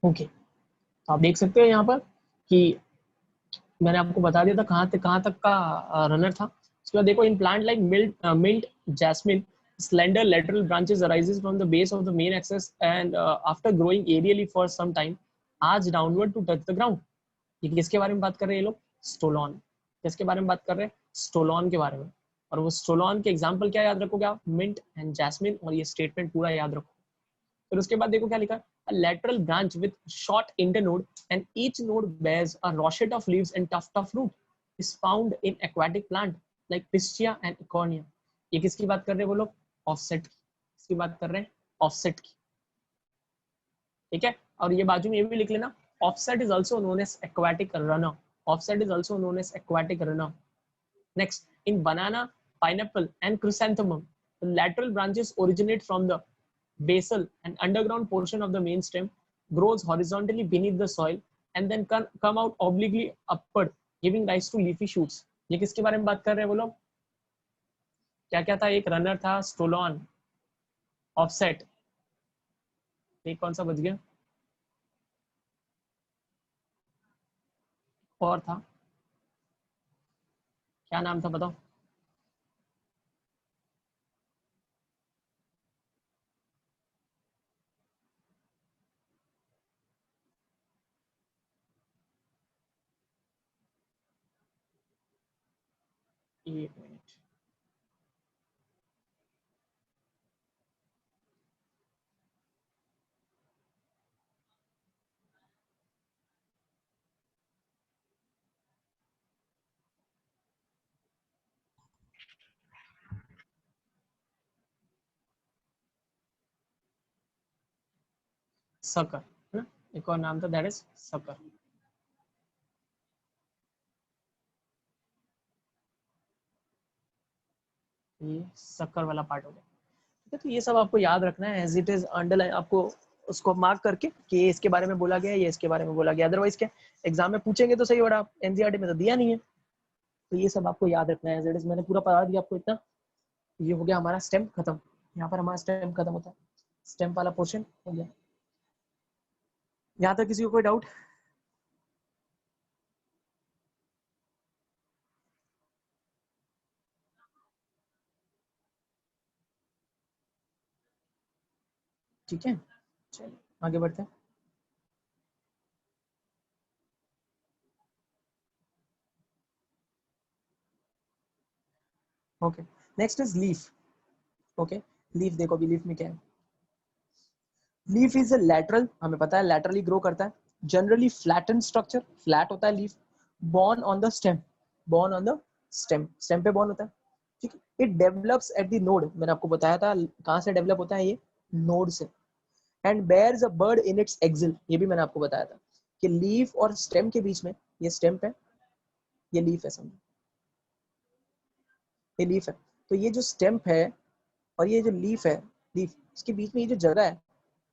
Okay, तो आप देख सकते हो यहाँ पर कि मैंने आपको बता दिया था कहाँ तक का रनर था। उसके बाद देखो, in plant like mint, jasmine, slender lateral branches arises from the base of the main axis and after growing aerially for some time arch downward to touch the ground। ये किसके बारे में बात कर रहे हैं ये लोग? स्टोलॉन। किसके बारे में बात कर रहे हैं? स्टोलॉन के बारे में। और वो स्टोलॉन के एग्जाम्पल क्या याद रखोगे आप? मिंट एंड जैस्मिन, और ये स्टेटमेंट पूरा याद रखो। फिर उसके बाद देखो क्या लिखा, a lateral branch with short internode and each node bears a rosette of leaves and tuft of root is found in aquatic plant like Piscia and Ecornia। ये किसकी बात कर रहे हैं वो लोग? ऑफसेट की। किसकी बात कर रहे हैं? ऑफसेट की। ठीक है, और ये बाजू में ये भी लिख लेना, offset is also known as aquatic runner. Offset is also known as aquatic runner. Next, in banana, pineapple and chrysanthemum the lateral branches originate from the basal and underground portion of the main stem, grows horizontally beneath the soil and then come out obliquely upward, giving rise to leafy shoots। ये किसके बारे में बात कर रहे हैं वो लोग? क्या क्या था? एक रनर था स्टोलॉन, ऑफसेट, एक कौन सा बच गया और था? क्या नाम था बताओ? एक मिनट। सकर है ना, एक और नाम था, दैट इज सकर। ये सकर वाला पार्ट हो गया। ठीक है, तो ये सब आपको याद रखना है एज इट इज, अंडरलाइन आपको उसको मार्क करके कि ये इसके बारे में बोला गया है, ये इसके बारे में बोला गया। अदरवाइज क्या एग्जाम में पूछेंगे तो सही, बड़ा एनसीईआरटी में तो दिया नहीं है। तो ये सब आपको याद रखना है एज इट इज। मैंने पूरा बता दिया आपको इतना। ये हो गया हमारा स्टेम खत्म। यहाँ पर हमारा स्टेम खत्म होता है, स्टेम वाला पोर्शन हो गया। यहाँ तक किसी को कोई डाउट? ठीक है, चलिए आगे बढ़ते हैं। Okay, next is leaf. Okay, leaf देखो अभी लीफ में क्या है। लीफ इज ए लैटरल, हमें पता है लैटरली ग्रो करता है, जनरली फ्लैटन स्ट्रक्चर, फ्लैट होता है leaf, born on the stem, born on the stem, stem पे बॉर्न होता है। ठीक है, it develops at the node, मैंने आपको बताया था कहाँ से डेवलप होता है ये, नोड से। And bears a bud in its axil, ये भी मैंने आपको बताया था कि लीफ और स्टेम के बीच में, ये स्टेम पे, ये लीफ है, समझो ये लीफ है। तो ये जो स्टेम है और ये जो लीफ है, लीफ इसके बीच में ये जो जगह है,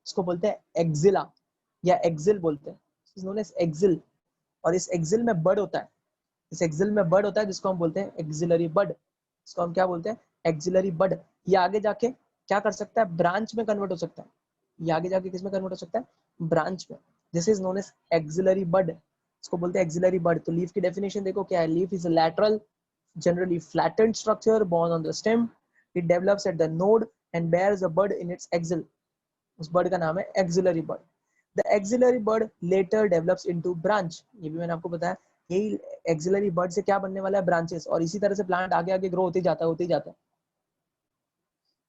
इसको बोलते हैं एक्सिला या एक्सिल बोलते हैं, नोन एज एक्सिल। और इस एक्सिल में बड होता है, इस एक्सिल में बड होता है जिसको हम बोलते हैं एक्सिलरी बड। इसको हम क्या बोलते हैं? एक्सिलरी बड। ये आगे जाके क्या कर सकता है? ब्रांच में कन्वर्ट हो सकता है। ये आगे जाके किस में कन्वर्ट हो सकता है? ब्रांच में। This is known as axillary bud, इसको बोलते हैं एक्सिलरी बड। तो लीफ की डेफिनेशन देखो क्या है, leaf is lateral, generally flattened structure born on the stem, it develops at the node and bears a bud in its axil, उस bud का नाम है axillary bud. The axillary bud later develops into branch, ये भी मैंने आपको बताया, यही एक्सिलरी बर्ड से क्या बनने वाला है? ब्रांचेस। और इसी तरह से प्लांट आगे आगे ग्रो होते जाता है, होते ही जाता है।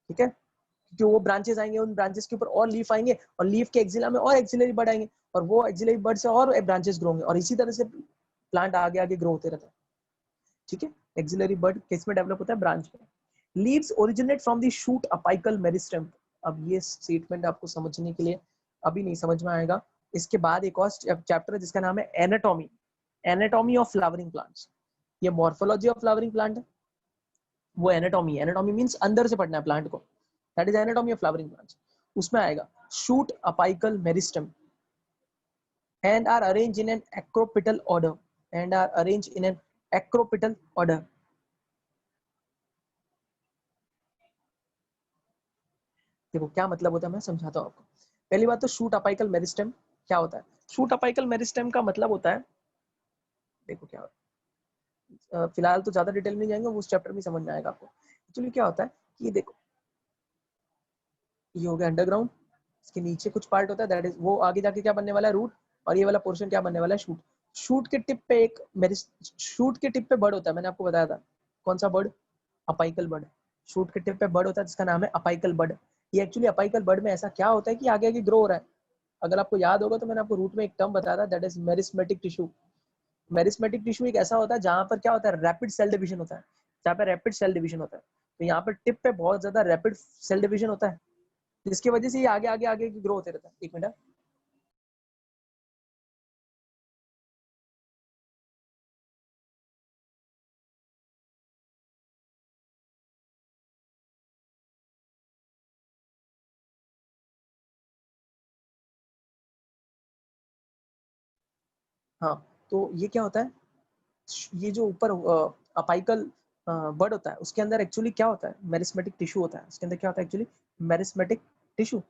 ठीक है, क्योंकि वो ब्रांचेस आएंगे, उन ब्रांचेस के ऊपर और लीफ आएंगे, और लीफ के एक्सिला में और एक्सिलरी बर्ड आएंगे, और वो एक्सिलरी बर्ड से और ब्रांचेस ग्रो होंगे, और इसी तरह से प्लांट आगे आगे ग्रो होते रहता है। ठीक है, एक्सिलरी बर्ड किस में डेवलप होता है? ब्रांच में। Leaves originate from the shoot apical meristem. अब ये स्टेटमेंट आपको समझने के लिए अभी नहीं समझ में आएगा, इसके बाद एक और चैप्टर है जिसका नाम है anatomy, anatomy of flowering plants. ये मॉर्फोलॉजी ऑफ फ्लावरिंग प्लांट है, वो एनाटॉमी, एनाटॉमी मींस अंदर से पढ़ना है प्लांट को, that is anatomy of flowering plants. उसमें आएगा shoot apical meristem and are arranged in an acropetal order, and are arranged in an acropetal order। देखो क्या मतलब होता है, मैं समझाता हूँ आपको। पहली बात तो शूट अपाइकल मेरिस्टेम, क्या होता है। शूट अपाइकल मेरिस्टेम का मतलब होता है, देखो क्या होता है, फिलहाल तो ज्यादा डिटेल में जाएंगे, वो उस चैप्टर में समझ में आएगा आपको। एक्चुअली क्या होता है कि देखो, ये हो गया अंडरग्राउंड, इसके नीचे कुछ पार्ट होता है, दैट इज वो आगे जाके क्या बनने वाला है, रूट, और ये वाला पोर्शन क्या बनने वाला है, शूट। शूट के टिप पे एक शूट के टिप पे बर्ड होता है, मैंने आपको बताया था। कौन सा बर्ड? Apical bird. शूट के टिप पे बर्ड होता है जिसका नाम है अपाइकल बर्ड। ये एक्चुअली अपाइकल बर्ड में ऐसा क्या होता है कि आगे आगे ग्रो हो रहा है। अगर आपको याद होगा तो मैंने आपको रूट में एक टर्म बताया था, that is meristematic tissue. Meristematic tissue एक ऐसा होता है जहां पर क्या होता है, रैपिड सेल डिवीजन होता है, जहाँ पे रैपिड सेल डिवीजन होता है। तो यहाँ पर टिप पे बहुत ज्यादा रैपिड सेल डिवीजन होता है, जिसकी वजह से ये आगे आगे आगे ग्रो होते रहता है। एक मिनट। हाँ, तो ये क्या होता है, ये जो ऊपर अपाइकल बर्ड होता है, उसके अंदर एक्चुअली क्या होता है, मेरिस्मेटिक टिश्यू होता है। उसके अंदर क्या होता है एक्चुअली, मेरिस्मेटिक टिश्यू।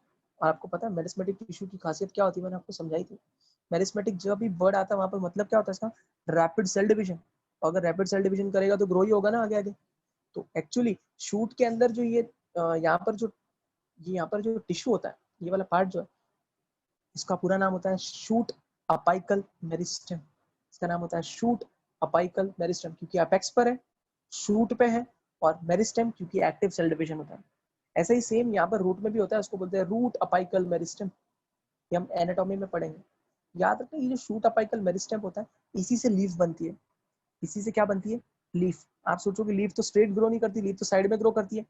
और आपको पता है मेरिस्मेटिक टिश्यू की खासियत क्या होती है, मैंने आपको समझाई थी। मेरिस्मेटिक जब भी बर्ड आता है वहां पर मतलब क्या होता है इसका, रैपिड सेल डिवीजन। अगर रैपिड सेल डिवीजन करेगा तो ग्रो ही होगा ना आगे आगे। तो एक्चुअली शूट के अंदर जो ये यहाँ पर जो ये यहाँ पर जो टिश्यू होता है, ये वाला पार्ट जो है, इसका पूरा नाम होता है शूट अपाइकल मेरिस्टेम। इसका नाम होता है शूट अपाइकल मेरिस्टेम, क्योंकि अपेक्स पर है, शूट पे है, और मेरिस्टेम क्योंकि एक्टिव सेल डिवीजन होता है। ऐसा ही सेम यहाँ पर रूट में भी होता है, उसको बोलते हैं रूट अपाइकल मेरिस्टेम। ये हम एनाटॉमी में पढ़ेंगे। याद रखना, ये जो शूट अपाइकल मेरिस्टेम होता है, इसी से लीफ बनती है। इसी से क्या बनती है, लीफ। आप सोचोगे लीफ तो स्ट्रेट ग्रो नहीं करती, लीफ तो साइड में ग्रो करती है।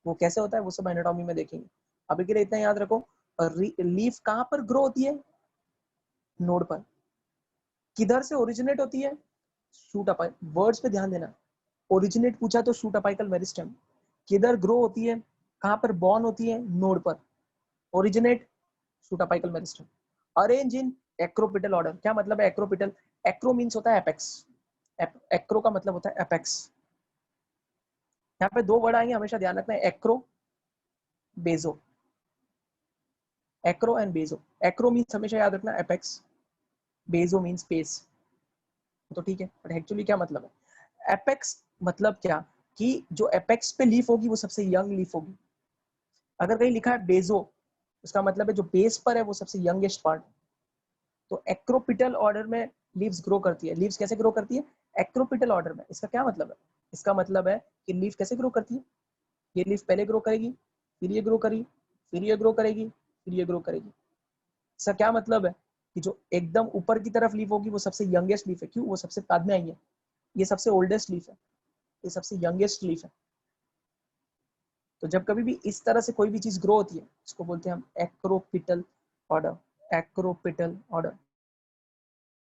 वो कैसे होता है, वो सब एनाटॉमी में देखेंगे। अभी के लिए इतना याद रखो, लीफ कहाँ पर ग्रो होती है, नोड पर। किधर से ओरिजिनेट होती है, शूट अपाइकल। वर्ड्स पे ध्यान देना, ओरिजिनेट पूछा तो शूट अपाइकल मेरिस्टेम। किधर ग्रो होती है, कहां पर बॉर्न होती है, नोड पर। Originate, shoot apical meristem. Arrange in acropetal order. क्या मतलब है एक्रोपिटल? एक्रो मींस होता है एपेक्स। एक्रो का मतलब होता है एपेक्स। यहाँ पे दो वर्ड आएंगे, हमेशा ध्यान रखना है, एक्रो, बेजो। एक्रो एंड बेजो। एक्रो मींस हमेशा याद रखना एपेक्स, बेजो मींस स्पेस। तो ठीक है, बट एक्चुअली क्या मतलब है एपेक्स? मतलब क्या, कि जो एपेक्स पे लीफ होगी वो सबसे यंग लीफ होगी। अगर कहीं लिखा है बेजो, उसका मतलब है जो बेस पर है वो सबसे यंगेस्ट पार्ट। तो एक्रोपिटल ऑर्डर में लीव्स ग्रो करती है। लीव्स कैसे ग्रो करती है, एक्रोपिटल ऑर्डर में। इसका क्या मतलब है, इसका मतलब है कि लीफ कैसे ग्रो करती है, ये लीफ पहले ग्रो करेगी, फिर ये ग्रो करेगी, फिर ये ग्रो करेगी, फिर ये ग्रो करेगी। इसका क्या मतलब है कि जो एकदम ऊपर की तरफ लीफ होगी वो सबसे यंगेस्ट लीफ है। क्यों? वो सबसे बाद में आई है। ये सबसे ओल्डेस्ट लीफ है, ये सबसे यंगेस्ट लीफ है। तो जब कभी भी इस तरह से कोई भी चीज ग्रो होती है, इसको बोलते हैं हम एक्रोपिटल ऑर्डर। Acropetal order.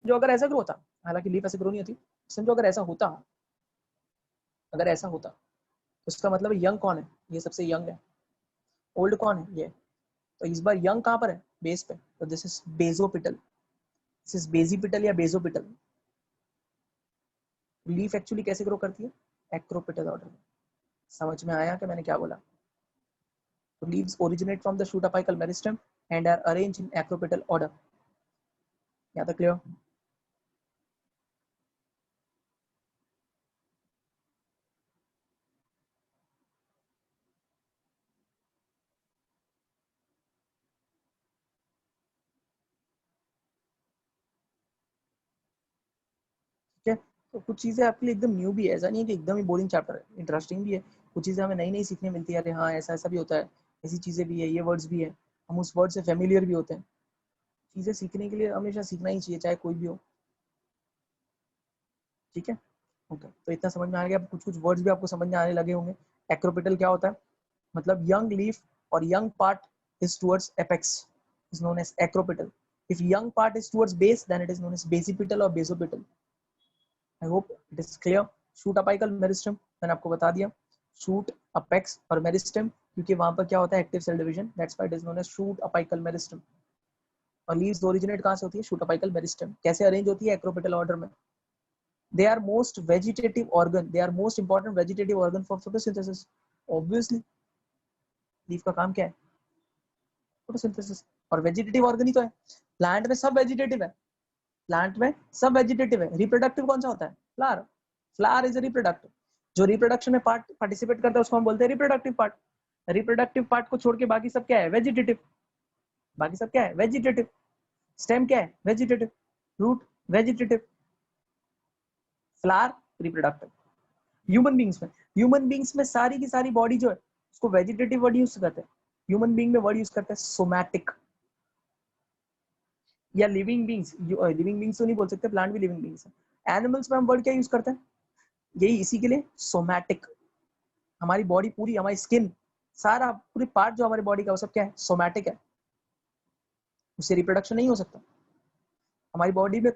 जो अगर ऐसा ग्रो होता, हालांकि लीफ ऐसे ग्रो नहीं होती, समझो अगर ऐसा होता, अगर ऐसा होता तो इसका मतलब यंग कौन है, ये सबसे यंग है। ओल्ड कौन है, ये। तो इस बार यंग कहाँ पर है, बेस पे। तो दिस इज बेजोपिटल, दिस इज बेजीपिटल या बेजोपिटल। लीफ एक्चुअली कैसे ग्रो करती है, एक्रोपिटल ऑर्डर में। समझ में आया कि मैंने क्या बोला? तो leaves originate from the shoot apical meristem and are arranged in acropetal order. यहाँ तक क्लियर? ठीक है, तो कुछ चीजें आपके लिए एकदम न्यू भी है, ऐसा नहीं है कि एकदम ही बोरिंग चैप्टर है, इंटरेस्टिंग भी है। कुछ चीजें हमें नई नई सीखने मिलती है, अरे हाँ ऐसा ऐसा भी होता है, ऐसी चीजें भी है, ये वर्ड्स भी है, हम उस वर्ड से फेमिलियर भी होते हैं। चीजें सीखने के लिए हमेशा सीखना ही चाहिए, चाहे कोई भी हो। ठीक है, ओके, तो इतना समझ में आ गया। कुछ कुछ वर्ड्स भी आपको समझ में आने लगे होंगे। एक्रोपिटल क्या होता है, मतलब यंग लीफ और young part is towards apex is known as acropetal. If young part is towards base, then it is known as basipetal or basopetal. I hope it is clear. Shoot apical meristem मैंने आपको बता दिया, shoot apex और meristem, क्योंकि वहां पर क्या होता है, active cell division, that's why it is known as shoot apical meristem. और लीव्स ओरिजिनेट कहाँ से होती है, shoot apical meristem। कैसे अरेंज होती है, एक्रोपिटल ऑर्डर में। They are most vegetative organ, they are most important vegetative organ for photosynthesis. Obviously leaf का काम क्या है, फोटोसिंथेसिस। और वेजिटेटिव ऑर्गन ही तो है। प्लांट में सब वेजिटेटिव है, प्लांट में सब वेजिटेटिव है। रिप्रोडक्टिव कौन सा होता है? फ्लावर। Flower is reproductive. जो रिप्रोडक्शन में पार्टिसिपेट करता है उसको हम बोलते हैं रिप्रोडक्टिव पार्ट। रिप्रोडक्टिव पार्ट को छोड़ के बाकी सब क्या है? वेजिटेटिव। बाकी सब क्या है? वेजिटेटिव। स्टेम क्या है? Vegetative. Root vegetative. Flower reproductive. Human beings में सारी की सारी बॉडी जो है उसको वेजिटेटिव वर्ड यूज करते हैं। ह्यूमन बींग में वर्ड यूज करते हैं सोमैटिक। या लिविंग बींग्स, लिविंग बींग्स तो नहीं बोल सकते, प्लांट भी लिविंग बींग्स है। एनिमल्स में हम वर्ड क्या यूज करते हैं? यही इसी के लिए सोमैटिक। हमारी बॉडी पूरी, हमारी स्किन, सारा पूरी पार्ट जो हमारी बॉडी का वो सब क्या है? सोमैटिक है। उससे रिप्रोडक्शन नहीं हो सकता। हमारी बॉडी में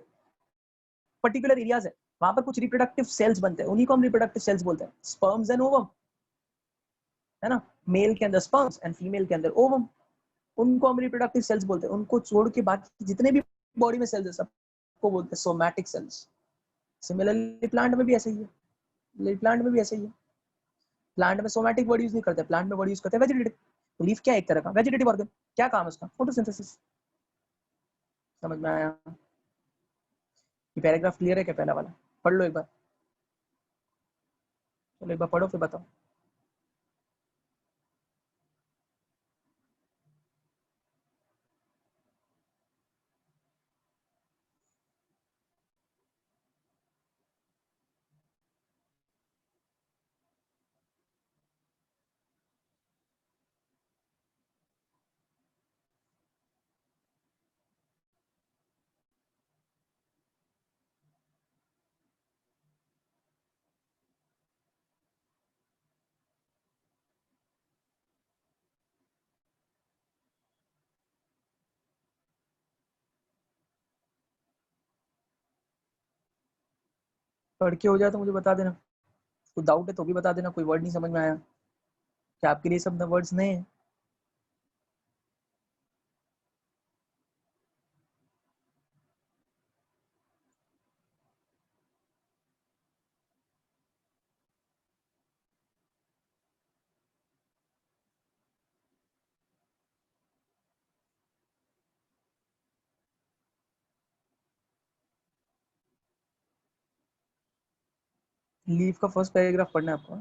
पर्टिकुलर एरियाज है, वहां पर कुछ रिप्रोडक्टिव सेल्स बनते हैं, उन्हीं को हम रिप्रोडक्टिव सेल्स बोलते हैं। स्पर्म्स एंड ओवम, है ना? मेल के अंदर स्पर्म्स एंड फीमेल के अंदर ओवम, उनको हम रिप्रोडक्टिव सेल्स बोलते हैं। उनको छोड़ के बाकी जितने भी बॉडी में सेल्स है सबको बोलते हैं सोमैटिक सेल्स। सिमिलरली प्लांट में भी ऐसा ही है। प्लांट में भी ऐसा ही है। प्लांट में सोमैटिक वर्ड यूज नहीं करते, प्लांट में वर्ड यूज करते हैं वेजिटेटिव। तो लीफ क्या है? एक तरह का वेजिटेटिव ऑर्गन। क्या काम है उसका? फोटोसिंथेसिस। समझ में आया? ये पैराग्राफ क्लियर है क्या? पहला वाला पढ़ लो एक बार। चलो एक बार पढ़ो फिर बताओ। पढ़ के हो जाए तो मुझे बता देना। कोई डाउट है तो भी बता देना। कोई वर्ड नहीं समझ में आया क्या आपके लिए? सब वर्ड्स नए हैं? लीफ का फर्स्ट पैराग्राफ पढ़ना है आपको।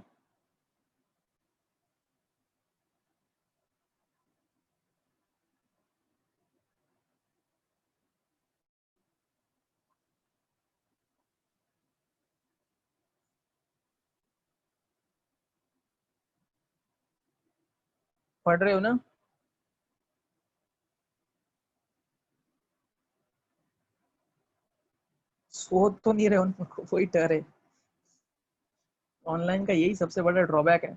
पढ़ रहे हो ना? सो तो नहीं रहे उनको, वही डर है। ऑनलाइन का यही सबसे बड़ा ड्रॉबैक है।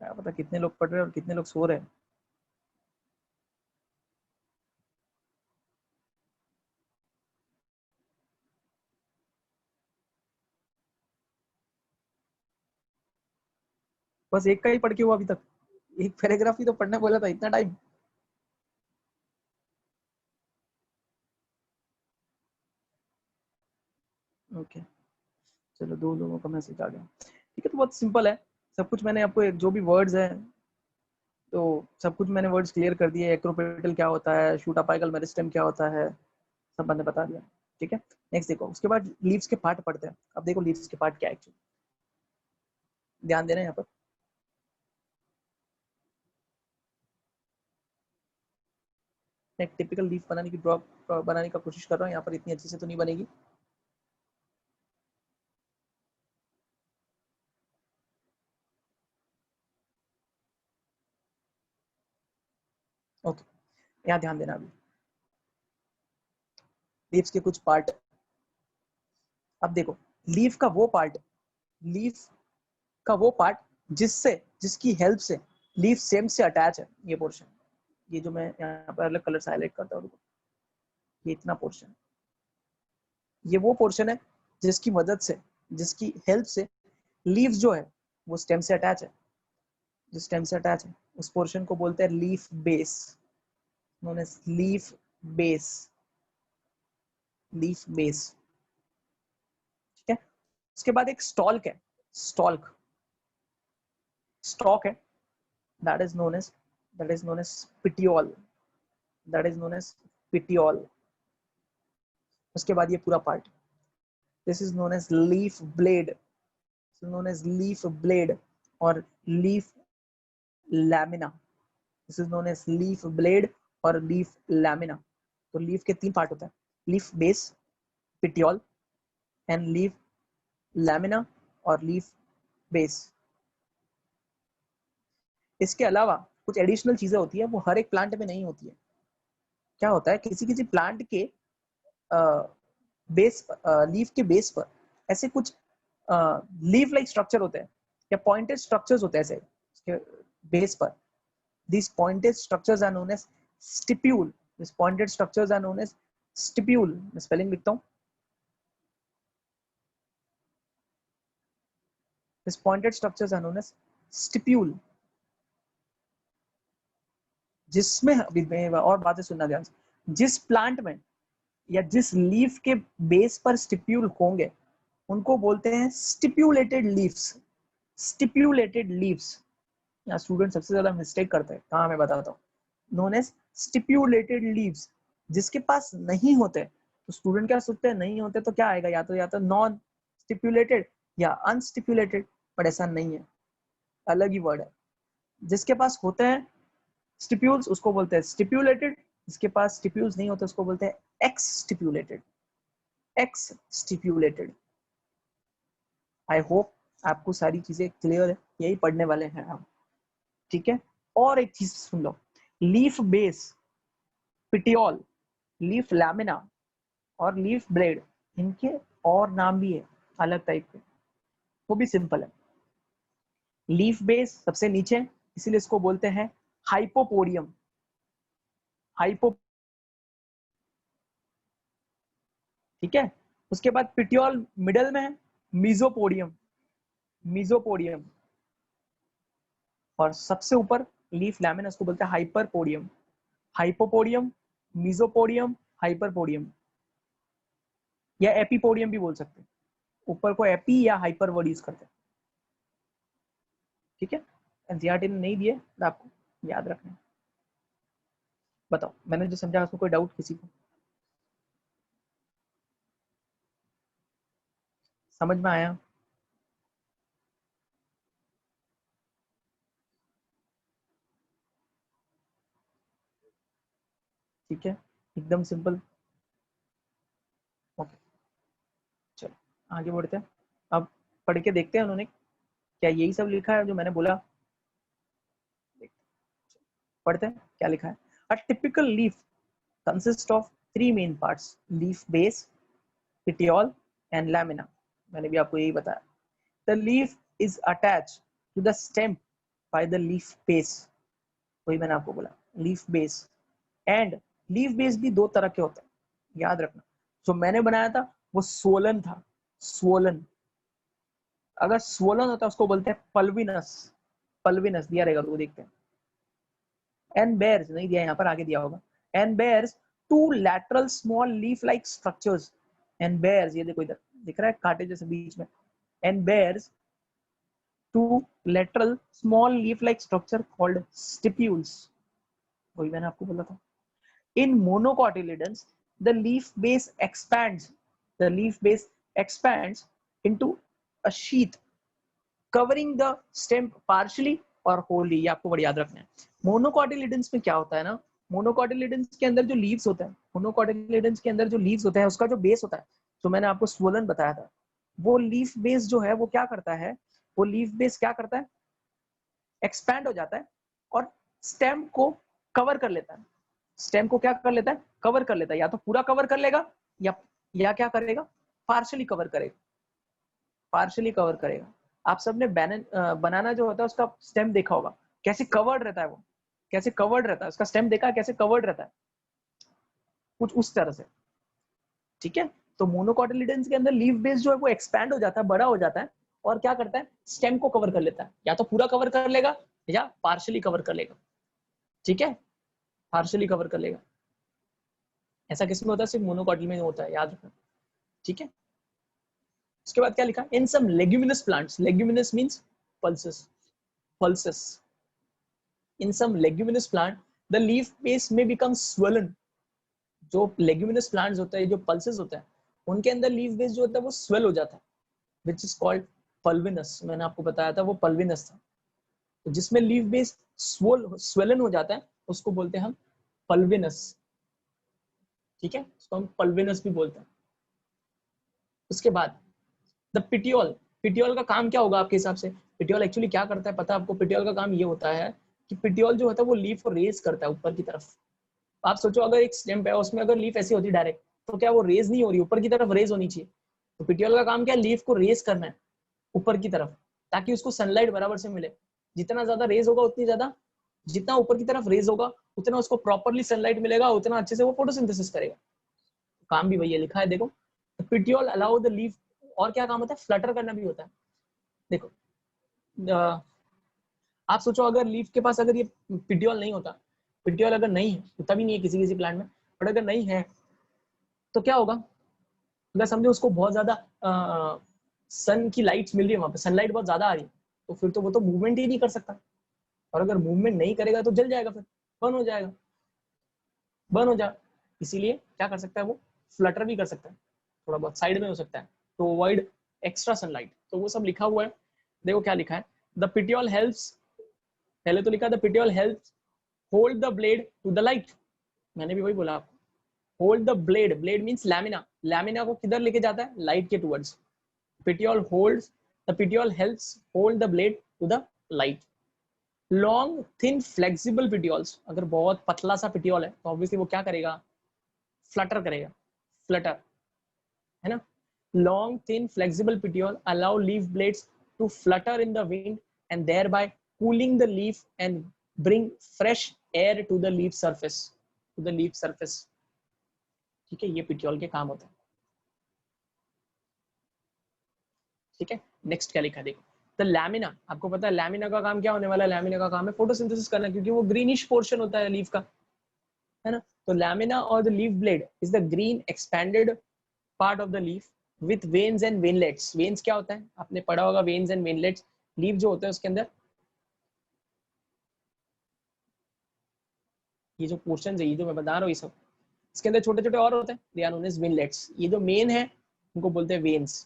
क्या पता कितने लोग पढ़ रहे हैं और कितने लोग सो रहे हैं। बस एक का ही पढ़ के हुआ अभी तक? एक पैराग्राफ ही तो पढ़ने बोला था, इतना टाइम? ओके, चलो 2 लोगों का मैसेज आ गया। ठीक है, तो बहुत सिंपल है सब कुछ। मैंने आपको जो भी वर्ड्स हैं तो सब कुछ मैंने वर्ड्स क्लियर कर दिए। एक्रोपेटल क्या होता है, शूट अपाइकल मेरिस्टेम क्या होता है, सब मैंने बता दिया। ठीक है, नेक्स्ट देखो। उसके बाद लीव्स के पार्ट पढ़ते हैं। अब देखो लीव्स के पार्ट क्या है एक्चुअली। ध्यान देना यहाँ पर। एक टिपिकल लीफ बनाने की ड्रॉप बनाने का कोशिश कर रहा हूँ। यहाँ पर इतनी अच्छी से तो नहीं बनेगी। ओके, यहाँ ध्यान देना। अभी लीव्स के कुछ पार्ट। अब देखो, लीफ का वो पार्ट, लीफ का वो पार्ट जिसकी हेल्प से लीफ स्टेम से अटैच है। ये पोर्शन, ये जो मैं यहाँ पर अलग कलर से हाईलाइट करता हूँ, ये इतना पोर्शन, ये वो पोर्शन है जिसकी मदद से, जिसकी हेल्प से लीफ जो है वो स्टेम से अटैच है। जो स्टेम से अटैच है उस पोर्शन को बोलते हैं leaf base, known as leaf base. Leaf base, ठीक है। उसके बाद एक स्टॉल्क है, स्टॉल्क, स्टॉक है, that is known as that is known as petiole, that is known as petiole. उसके बाद ये पूरा part, this is known as leaf blade, this is known as leaf blade और leaf lamina, this is known as leaf blade और leaf lamina. तो leaf के 3 part होता है, leaf base, petiole and leaf lamina और leaf base. इसके अलावा कुछ एडिशनल चीजें होती है, वो हर एक प्लांट में नहीं होती है. क्या होता है, किसी किसी प्लांट के बेस, लीफ के बेस पर ऐसे कुछ लीफ लाइक स्ट्रक्चर होते हैं या पॉइंटेड स्ट्रक्चर्स होते हैं ऐसे उसके बेस पर. These pointed structures are known as stipule. These pointed structures are known as stipule. मैं स्पेलिंग लिखता हूँ. These pointed structures are known as stipule. जिसमें अभी मैं और बातें सुनना ध्यान से, जिस प्लांट में या जिस लीफ के बेस पर स्टिप्यूल होंगे उनको बोलते हैं स्टिप्यूलेटेड लीव्स. Stipulated leaves. यहाँ स्टूडेंट सबसे ज्यादा मिस्टेक करते हैं, कहाँ मैं बताता हूँ. Known as stipulated leaves. जिसके पास नहीं होते तो स्टूडेंट क्या सोचते हैं, नहीं होते तो क्या आएगा, या तो नॉन स्टिप्यूलेटेड या अनस्टिप्यूलेटेड, बट ऐसा नहीं है, अलग ही वर्ड है. जिसके पास होते हैं स्टिप्यूल्स उसको बोलते हैं स्टिप्यूलेटेड, जिसके पास स्टिप्यूल्स नहीं होते उसको बोलते हैं एक्स स्टिप्यूलेटेड. एक्स स्टिप्यूलेटेड. आई होप आपको सारी चीजें क्लियर है, यही पढ़ने वाले हैं हम. ठीक है, और एक चीज सुन लो, leaf base, petiole, leaf lamina और लीफ ब्लेड, इनके और नाम भी है अलग टाइप के, वो भी सिंपल है. लीफ बेस सबसे नीचे, इसीलिए इसको बोलते हैं हाइपोपोडियम. हाइपो, ठीक है. उसके बाद पिटियोल मिडल में है, मीजोपोडियम, मीजोपोडियम, और सबसे ऊपर लीफ लैमिना, उसको बोलते हैं हाइपरपोडियम. हाइपोपोडियम, मीजोपोडियम, हाइपरपोडियम या एपीपोडियम भी बोल सकते हैं. ऊपर को एपी या हाइपर वर्ड यूज करते हैं. ठीक है, एनसीईआरटी ने नहीं दिए, आपको याद रखना है. बताओ मैंने जो समझा उसमें कोई डाउट किसी को, समझ में आया? ठीक है, एकदम सिंपल. ओके, चलो आगे बढ़ते हैं. अब पढ़ के देखते हैं उन्होंने क्या यही सब लिखा है जो मैंने बोला. पढ़ते हैं क्या लिखा है. A typical leaf consist of 3 main parts, leaf base, petiole and lamina. मैंने भी आपको यही बताया. The leaf is attached to the stem by the leaf base. वही मैंने आपको बोला, leaf base. And leaf base भी 2 तरह के होते हैं, याद रखना. जो मैंने बनाया था वो swollen था, swollen. अगर swollen होता है उसको बोलते हैं pulvinous. pulvinous दिया रहेगा तो देखते हैं. And bears, नहीं दिया यहाँ पर, आगे दिया होगा. And bears 2 lateral small leaf like structures. And bears, ये देखो इधर दिख रहा है कांटे जैसे बीच में. And bears 2 lateral small leaf like structure called stipules. वही मैंने आपको बोला था. In monocotyledons the leaf base expands, the leaf base expands into a sheath covering the stem partially or wholly. ये आपको बड़ी याद रखना है. मोनोकॉटिलिडन्स में क्या होता है ना, मोनोकॉटिलिडन्स के अंदर जो लीव्स होते हैं, मोनोकॉटिलिडन्स के अंदर जो लीव्स होते हैं उसका जो बेस होता है, तो मैंने आपको स्वोलन बताया था, वो लीफ बेस जो है वो क्या करता है, वो लीफ बेस क्या करता है, एक्सपैंड हो जाता है और स्टेम को कवर कर लेता है. स्टेम को क्या कर लेता है, कवर कर लेता है. या तो पूरा कवर कर लेगा या क्या करेगा, पार्शियली कवर करेगा. पार्शियली कवर करेगा. आप सबने बनाना जो होता है उसका स्टेम देखा होगा, कैसे कवर्ड रहता है, वो कैसे कवर्ड रहता है, उसका स्टेम देखा है कैसे कवर्ड रहता है, कुछ उस तरह से. ठीक है, तो मोनोकॉटिलिडन्स के अंदर लीफ बेस जो है वो एक्सपैंड हो जाता है, बड़ा हो जाता है और क्या करता है, स्टेम को कवर कर लेता है. या तो पूरा कवर कर लेगा या पार्शियली कवर कर लेगा. ठीक है, पार्शियली कवर कर लेगा. ऐसा किसमें होता है, सिर्फ मोनोकॉटिल में होता है, याद रखना. ठीक है, उसके बाद क्या लिखा, in some leguminous plants, leguminous means pulses, pulses. in some leguminous plant the leaf base may become swollen. जो leguminous plants होता है, जो pulses होता है, उनके अंदर लीफ बेस जो होता है वो स्वेल हो जाता है, which is called pulvinous. मैंने आपको बताया था वो pulvinous था. तो जिसमें लीफ बेस swollen हो जाता है उसको बोलते हैं हम pulvinous. ठीक है, उसको हम pulvinous भी बोलते हैं. उसके बाद द पिटियोल. पिटियोल का काम क्या होगा आपके हिसाब से? पिटियोल एक्चुअली क्या करता है पता है आपको? पिटियोल का काम ये होता है कि पिटियोल जो होता है वो लीफ को रेज करता है ऊपर की तरफ. आप सोचो अगर एक स्टेम है उसमें अगर लीफ ऐसी होती डायरेक्ट तो क्या वो रेज नहीं हो रही, ऊपर की तरफ रेज होनी चाहिए. तो पिटियोल का काम क्या है? लीफ को रेज करना है ऊपर की तरफ ताकि उसको सनलाइट बराबर से मिले. जितना ज्यादा रेज होगा उतनी ज्यादा, जितना ऊपर की तरफ रेज होगा उतना उसको प्रॉपरली सनलाइट मिलेगा, उतना अच्छे से वो फोटोसिंथेसिस करेगा. काम भी वही है, लिखा है देखो. Petiole allow the leaf. और क्या काम होता है? फ्लटर करना भी होता है. देखो आप सोचो अगर लीफ के पास अगर ये पिटियोल नहीं होता, पिटियोल अगर नहीं है, होता भी नहीं है किसी किसी प्लांट में, बट अगर नहीं है तो क्या होगा? अगर समझो उसको बहुत ज्यादा सन की लाइट्स मिल रही है, वहां पे सनलाइट बहुत ज्यादा आ रही है, तो फिर तो वो तो मूवमेंट ही नहीं कर सकता. और अगर मूवमेंट नहीं करेगा तो जल जाएगा, फिर बर्न हो जाएगा, बर्न हो जाएगा. इसीलिए क्या कर सकता है वो? फ्लटर भी कर सकता है, थोड़ा बहुत साइड में हो सकता है तो अवॉइड एक्स्ट्रा सनलाइट. तो वो सब लिखा हुआ है. देखो क्या लिखा है. The petiole helps. पहले तो लिखा the petiole helps hold the blade to the light. मैंने भी वही बोला आपको. Hold the blade. Blade means lamina. Lamina को किधर लेके जाता है? लाइट के towards. Petiole holds. The petiole helps hold the blade to the light. Long thin flexible petioles. अगर बहुत पतला सा पिटियोल है तो ऑब्वियसली वो क्या करेगा? फ्लटर करेगा. फ्लटर है ना. Long, thin, flexible petiole allow leaf blades to flutter in the wind and thereby cooling the leaf and bring fresh air to the leaf surface. To the leaf surface. ठीक है, ये petiole के काम होते हैं. ठीक है, नेक्स्ट क्या लिखा देखो. तो लैमिना. आपको पता है लैमिना का काम क्या होने वाला है? लैमिना का काम है फोटोसिंथेसिस करना, क्योंकि वो ग्रीनिश पोर्शन होता है लीफ का, है ना. तो लैमिना और the leaf blade is the green expanded part of the leaf with veins and veinlets. veins क्या होता है? आपने पढ़ा होगा veins and veinlets. लीफ जो होता है उसके अंदर ये जो पोर्शन है, ये जो मैं बता रहा हूँ, ये सब इसके अंदर छोटे छोटे और होते हैं. they are known as veinlets. ये जो मेन है उनको बोलते हैं veins,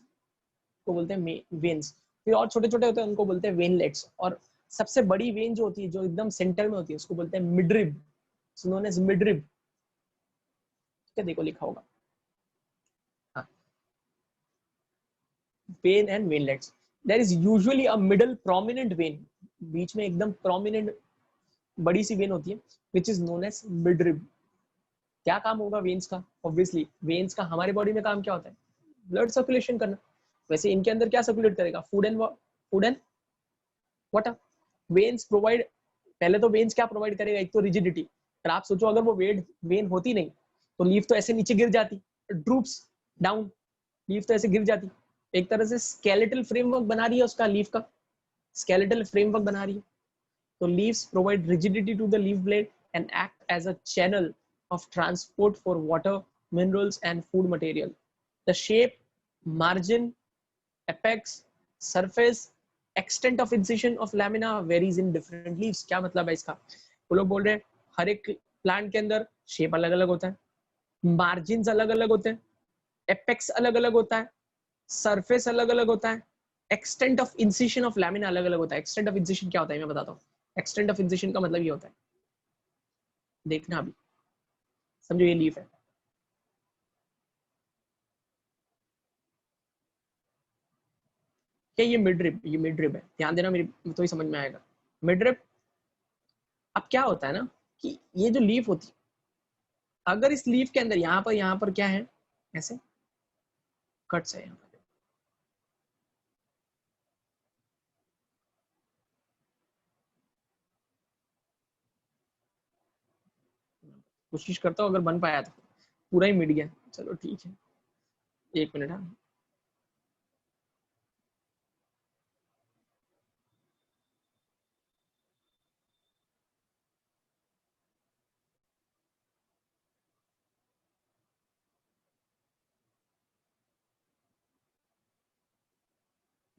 को बोलते हैं veins. फिर और छोटे छोटे होते हैं उनको बोलते हैं veinlets. और सबसे बड़ी वेन जो होती है, जो एकदम सेंटर में होती है, उसको बोलते हैं midrib. so known as midrib. ठीक है, देखो लिखा होगा. vein and veinlets. There is usually a middle prominent vein. बीच में एकदम prominent बड़ी सी वेन होती है, which is known as midrib. क्या काम होगा वेन्स का? ऑब्वियसली वेन्स का हमारे बॉडी में काम क्या होता है? ब्लड सर्कुलेशन करना. वैसे इनके अंदर क्या सर्कुलेट करेगा? Food and water. Veins provide. पहले तो वेन्स क्या प्रोवाइड करेगा? एक तो रिजिडिटी. अगर आप सोचो अगर वो वेन होती नहीं तो लीफ तो ऐसे नीचे गिर जाती, ड्रूप्स डाउन. लीफ तो ऐसे गिर जाती. एक तरह से स्केलेटल फ्रेमवर्क बना रही है उसका, लीफ का स्केलेटल फ्रेमवर्क बना रही है. तो leaves provide rigidity to the leaf blade and act as a channel of transport for water, minerals and food material. The shape, margin, apex, surface, extent of incision of lamina varies in different leaves. क्या मतलब है इसका? वो लोग बोल रहे हैं हर एक प्लांट के अंदर शेप अलग अलग होता है, मार्जिन अलग अलग होते हैं, एपेक्स अलग अलग होता है, सरफेस अलग अलग होता है, extent of incision of lamina अलग अलग होता है. एक्सटेंट ऑफ इंसिशन क्या होता है मैं बताता हूँ. एक्सटेंट ऑफ इंसिशन का मतलब ये होता है, देखना अभी समझो. ये लीफ है, क्या ये मिड रिब है. ध्यान देना मेरी तो ही समझ में आएगा. Mid rib. अब क्या होता है ना कि ये जो लीफ होती है, अगर इस लीफ के अंदर यहाँ पर क्या है? ऐसे कट्स है यहाँ पर. कोशिश करता हूँ अगर बन पाया तो. पूरा ही मिट गया. चलो ठीक है, एक मिनट. हाँ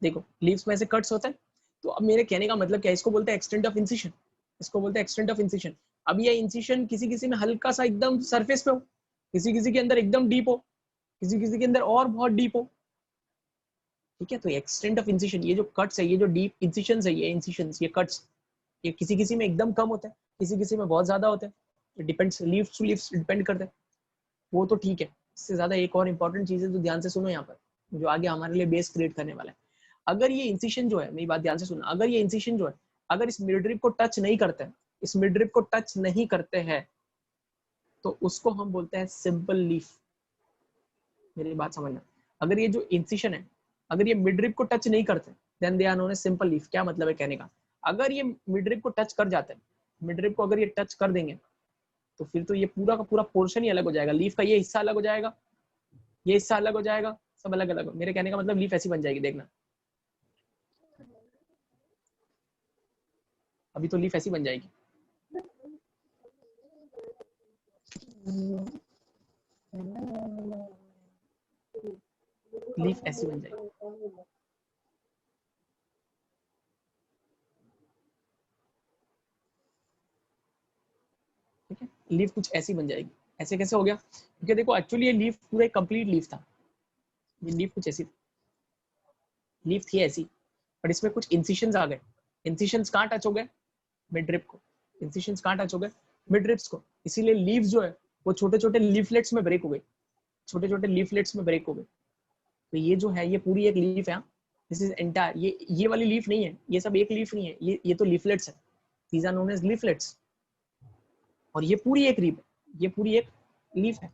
देखो लीव्स में ऐसे कट्स होते हैं. तो अब मेरे कहने का मतलब क्या है? इसको बोलते हैं एक्सटेंट ऑफ इंसिशन. इसको बोलते हैं एक्सटेंट ऑफ इंसिशन। अब ये इंसिशन किसी किसी में हल्का सा एकदम सरफेस पे हो, किसी किसी के अंदर एकदम डीप हो, किसी किसी के अंदर और बहुत डीप हो, ठीक है। तो एक्सटेंट ऑफ इंसिशन, ये जो कट्स है, ये जो डीप इंसिशन है, ये इंसिशन, ये कट्स, ये किसी किसी में एकदम कम होते हैं, किसी किसी में बहुत ज्यादा होते हैं, depends, leaves to leaves depend करते हैं, वो तो ठीक है। इससे ज्यादा एक और इंपॉर्टेंट चीज है, तो ध्यान से सुनो यहाँ पर, जो आगे हमारे लिए बेस क्रिएट करने वाला है। अगर ये इंसिशन जो है, मेरी बात ध्यान से सुनना, अगर ये इंसिशन जो है, अगर इस मिडरिप को टच नहीं करते हैं, इस मिडरिप को टच नहीं करते हैं, तो उसको हम बोलते हैं सिंपल लीफ। मेरी बात समझना, अगर ये जो इंसिशन है, अगर ये मिडरिप को टच नहीं करते, then they are known as simple leaf. क्या मतलब है कहने का, अगर ये मिडरिप को टच कर जाते हैं, मिडरिप को अगर ये टच कर देंगे, तो फिर तो ये पूरा का पूरा पोर्शन ही अलग हो जाएगा, लीफ का ये हिस्सा अलग हो जाएगा, ये हिस्सा अलग हो जाएगा, सब अलग अलग। मेरे कहने का मतलब लीफ ऐसी बन जाएगी, देखना अभी तो लीफ ऐसी बन जाएगी, लीफ ऐसी बन जाएगी, ठीक है। लीफ कुछ ऐसी बन जाएगी। ऐसे कैसे हो गया, क्योंकि देखो एक्चुअली ये लीफ पूरा एक कंप्लीट लीफ था, ये लीफ कुछ ऐसी लीफ थी ऐसी, पर इसमें कुछ इंसिशंस आ गए। इंसिशंस कहाँ टच हो गए, मिड को। इंसिशंस कहाँ टच हो गए, मिड को, इसीलिए लीव्स जो है वो छोटे छोटे लीफलेट्स में ब्रेक हो गई, छोटे छोटे लीफलेट्स में ब्रेक हो गए। तो ये जो है, ये पूरी एक लीफ है, दिस इज एंटायर, ये वाली लीफ नहीं है, ये सब एक लीफ नहीं है, ये तो लीफलेट्स है, these are known as leaflets. और ये पूरी एक लीफ है, ये पूरी एक लीफ है।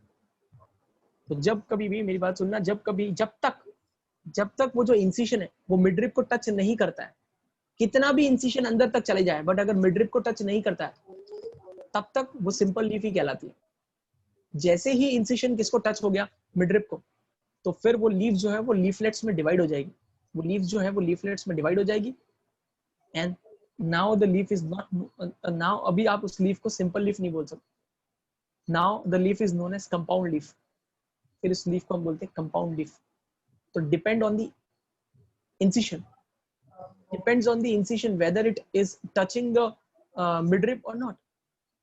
तो जब कभी भी मेरी बात सुनना, जब कभी, जब तक वो जो इंसिशन है वो मिडरिप को टच नहीं करता है, कितना भी इंसिशन अंदर तक चले जाए, बट अगर मिडरिप को टच नहीं करता है, तब तक वो सिंपल लीफ ही कहलाती है। जैसे ही इंसिशन किसको टच हो गया, मिडरिप को, तो फिर वो लीफ जो है वो लीफलेट्स में डिवाइड हो जाएगी, वो लीफ जो है वो लीफलेट्स में डिवाइड हो जाएगी। And now the leaf is not, now अभी आप उस लीफ को सिंपल लीफ नहीं बोल सकते, now the leaf is known as compound leaf, फिर इस लीफ को हम बोलते हैं कंपाउंड लीफ। तो depend on the incision, depends on the incision whether it is touching the midrib or not.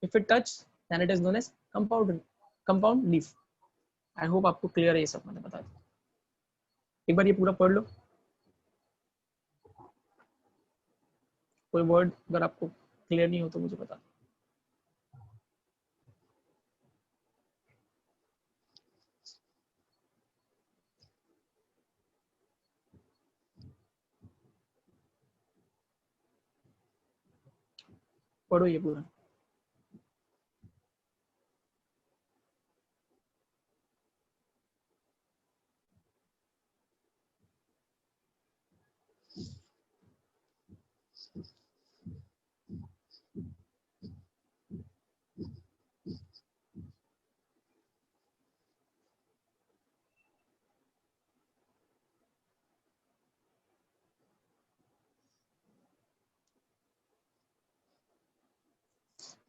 If it touch, then it is known as compound leaf. I hope आपको clear है ये सब, मैंने बता दिया। एक बार ये पूरा पढ़ लो, कोई वर्ड अगर आपको क्लियर नहीं हो तो मुझे बता। पढ़ो ये पूरा।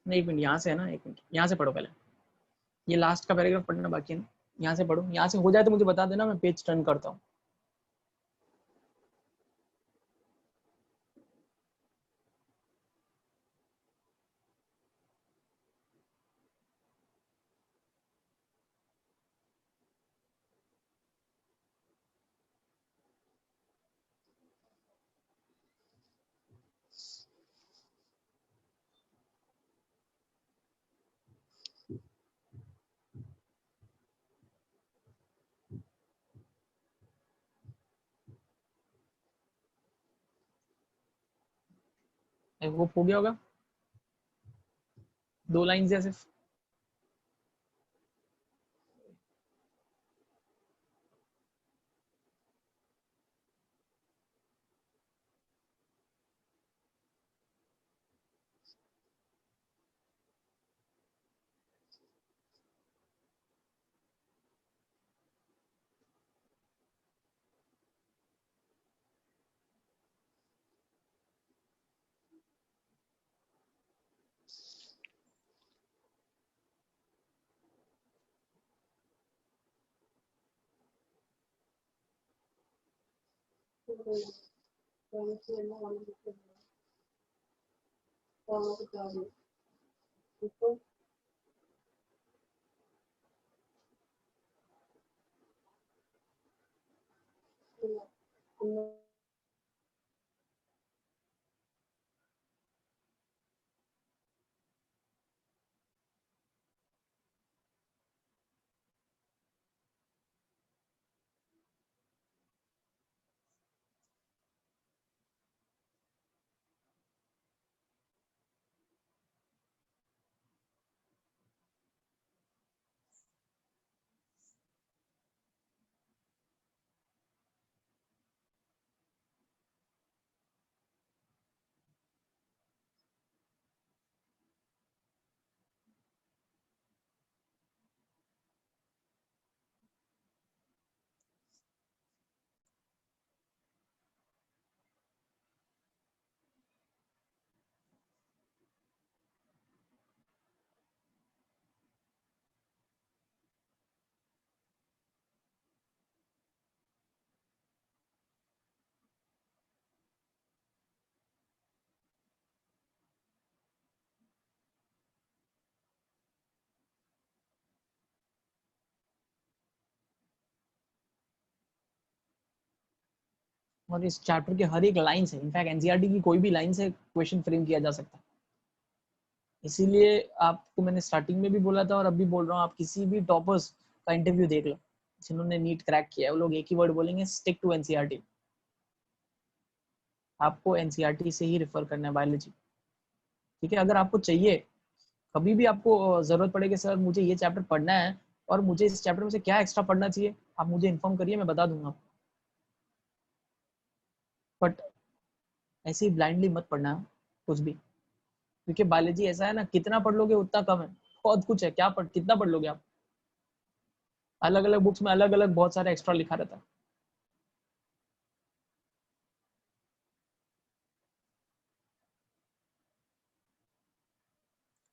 नहीं, एक मिनट यहाँ से है ना, एक मिनट यहाँ से पढ़ो पहले, ये लास्ट का पैराग्राफ पढ़ना बाकी है ना, यहाँ से पढ़ो, यहाँ से हो जाए तो मुझे बता देना, मैं पेज टर्न करता हूँ। वो हो गया होगा, 2 लाइन से सिर्फ। और इस चैप्टर के हर एक लाइन से, इनफैक्ट एनसीईआरटी की कोई भी लाइन से क्वेश्चन फ्रेम किया जा सकता है। इसीलिए आपको मैंने स्टार्टिंग में भी बोला था और अब भी बोल रहा हूँ, आप किसी भी टॉपर्स का इंटरव्यू देख लो जिन्होंने नीट क्रैक किया है, वो लोग एक ही वर्ड बोलेंगे, स्टिक टू एनसीईआरटी। आपको एनसीईआरटी से ही रेफर करना है बायोलॉजी, ठीक है। अगर आपको चाहिए, कभी भी आपको जरूरत पड़े कि सर मुझे ये चैप्टर पढ़ना है और मुझे इस चैप्टर में से क्या एक्स्ट्रा पढ़ना चाहिए, आप मुझे इन्फॉर्म करिए, मैं बता दूंगा। बट ऐसे ही ब्लाइंडली मत पढ़ना कुछ भी, क्योंकि बायोलॉजी ऐसा है ना, कितना पढ़ लोगे उतना कम है। बहुत कुछ है, क्या कितना पढ़ लोगे आप। अलग अलग बुक्स में अलग अलग बहुत सारे एक्स्ट्रा लिखा रहता है।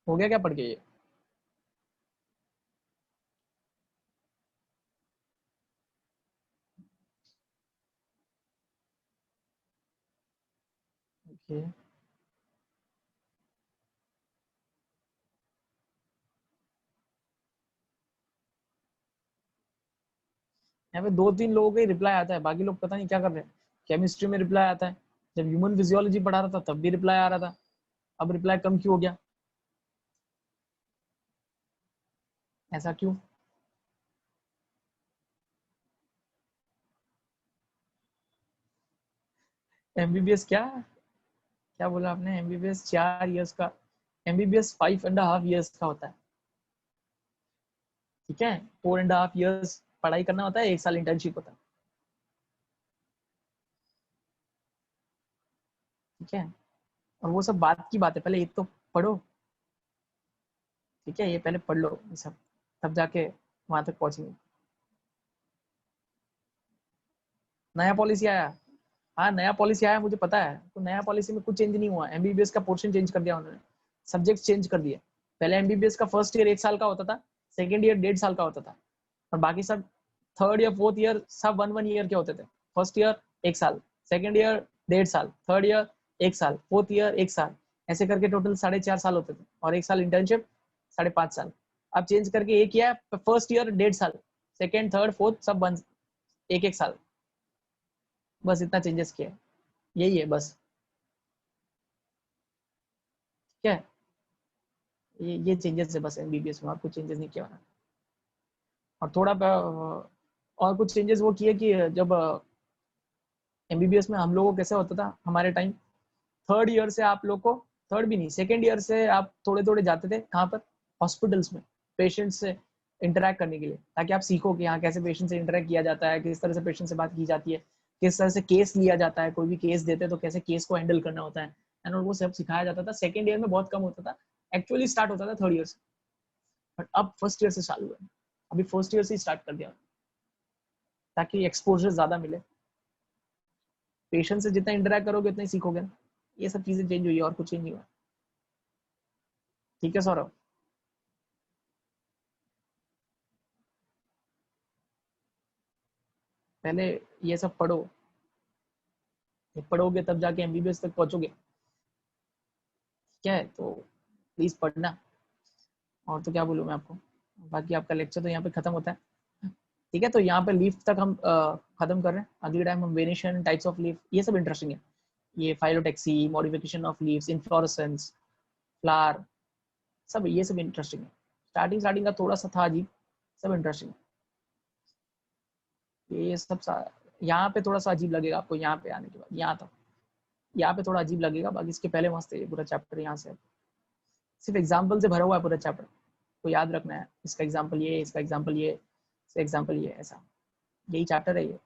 हो गया क्या पढ़ के ये? ओके, यहाँ पे 2-3 लोगों का ही रिप्लाई आता है, बाकी लोग पता नहीं क्या कर रहे हैं। केमिस्ट्री में रिप्लाई आता है, जब ह्यूमन फिजियोलॉजी पढ़ा रहा था तब भी रिप्लाई आ रहा था, अब रिप्लाई कम क्यों हो गया, ऐसा क्यों? एमबीबीएस क्या क्या बोला आपने? एमबीबीएस 4 इयर्स का, एमबीबीएस 5.5 इयर्स का होता है, ठीक है। 4.5 इयर्स पढ़ाई करना होता है, 1 साल इंटर्नशिप होता है, ठीक है। और वो सब बात की बात है, पहले ये तो पढ़ो, ठीक है, ये पहले पढ़ लो ये सब, तब जाके वहां तक पहुंचेंगे। नया पॉलिसी आया? हाँ, नया पॉलिसी आया, मुझे पता है। तो नया पॉलिसी में कुछ चेंज नहीं हुआ, एमबीबीएस का पोर्शन चेंज कर दिया उन्होंने, सब्जेक्ट चेंज कर दिए। पहले एमबीबीएस का फर्स्ट ईयर 1 साल का होता था, सेकेंड ईयर 1.5 साल का होता था, और बाकी सब थर्ड या फोर्थ ईयर सब 1-1 ईयर के होते थे। फर्स्ट ईयर 1 साल, सेकेंड ईयर 1.5 साल, थर्ड ईयर 1 साल, फोर्थ ईयर 1 साल, ऐसे करके टोटल 4.5 साल होते थे, और 1 साल इंटर्नशिप, 5.5 साल। अब चेंज करके एक किया, फर्स्ट ईयर 1.5 साल, सेकेंड थर्ड फोर्थ सब 1-1 साल, बस इतना चेंजेस किया है। यही है बस, ठीक है। ये चेंजेस है बस एमबीबीएस में, और कुछ चेंजेस नहीं किया उन्होंने। और थोड़ा और कुछ चेंजेस वो किए कि जब एमबीबीएस में हम लोगों को कैसे होता था हमारे टाइम, थर्ड ईयर से आप लोग को, थर्ड भी नहीं, सेकेंड ईयर से आप थोड़े थोड़े जाते थे कहाँ पर, हॉस्पिटल्स में, पेशेंट से इंटरेक्ट करने के लिए, ताकि आप सीखो कि यहाँ कैसे पेशेंट से इंटरेक्ट किया जाता है, किस तरह से पेशेंट से बात की जाती है, किस तरह से केस लिया जाता है, कोई भी केस देते हैं तो कैसे केस को हैंडल करना होता है, एंड वो सब सिखाया जाता था। सेकेंड ईयर में बहुत कम होता था, एक्चुअली स्टार्ट होता था थर्ड ईयर से, बट अब फर्स्ट ईयर से चालू है, अभी फर्स्ट ईयर से स्टार्ट कर दिया, ताकि एक्सपोजर ज्यादा मिले। पेशेंट से जितना इंटरेक्ट करोगे उतना ही सीखोगे ना। ये सब चीजें चेंज हुई है, और कुछ चेंज नहीं हुआ, ठीक है सौरभ। पहले ये सब पढ़ो, ये पढ़ोगे तब जाके एमबीबीएस तक पहुंचोगे। क्या है, तो प्लीज पढ़ना। और तो क्या बोलूँ मैं आपको, बाकी आपका लेक्चर तो यहाँ पे खत्म होता है। ठीक है, तो यहाँ पे लीफ तक हम खत्म कर रहे हैं। अगली टाइम हम वेनेशन, टाइप्स ऑफ लीफ, ये सब इंटरेस्टिंग है। ये phyllotaxy, modification of leaves, inflorescence, flower, सब ये सब इंटरेस्टिंग है। स्टार्टिंग स्टार्टिंग का थोड़ा सा था अजीब, सब इंटरेस्टिंग है। ये सब यहाँ पे थोड़ा सा अजीब लगेगा आपको, यहाँ पे आने के बाद यहाँ पे थोड़ा अजीब लगेगा, बाकी इसके पहले मस्त है ये पूरा चैप्टर। यहाँ से सिर्फ एग्जाम्पल से भरा हुआ है पूरा चैप्टर, को याद रखना है। इसका एग्जाम्पल ये, इसका एग्जाम्पल ये, इसका एग्जाम्पल ये, ऐसा यही चैप्टर है ये।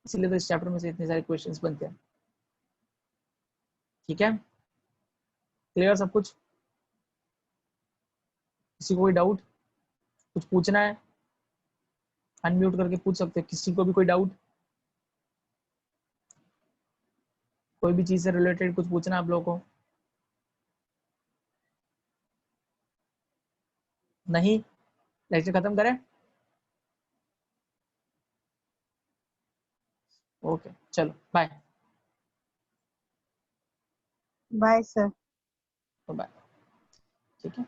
इसीलिए तो इस चैप्टर में से इतने सारे क्वेश्चंस बनते हैं। ठीक है, क्लियर सब कुछ? किसी को कोई डाउट, कुछ पूछना है, अनम्यूट करके पूछ सकते हैं। किसी को भी कोई डाउट, कोई भी चीज से रिलेटेड कुछ पूछना आप लोगों को? नहीं? लेक्चर खत्म करें? ओके, चलो बाय। Bye sir. बाय। ठीक है।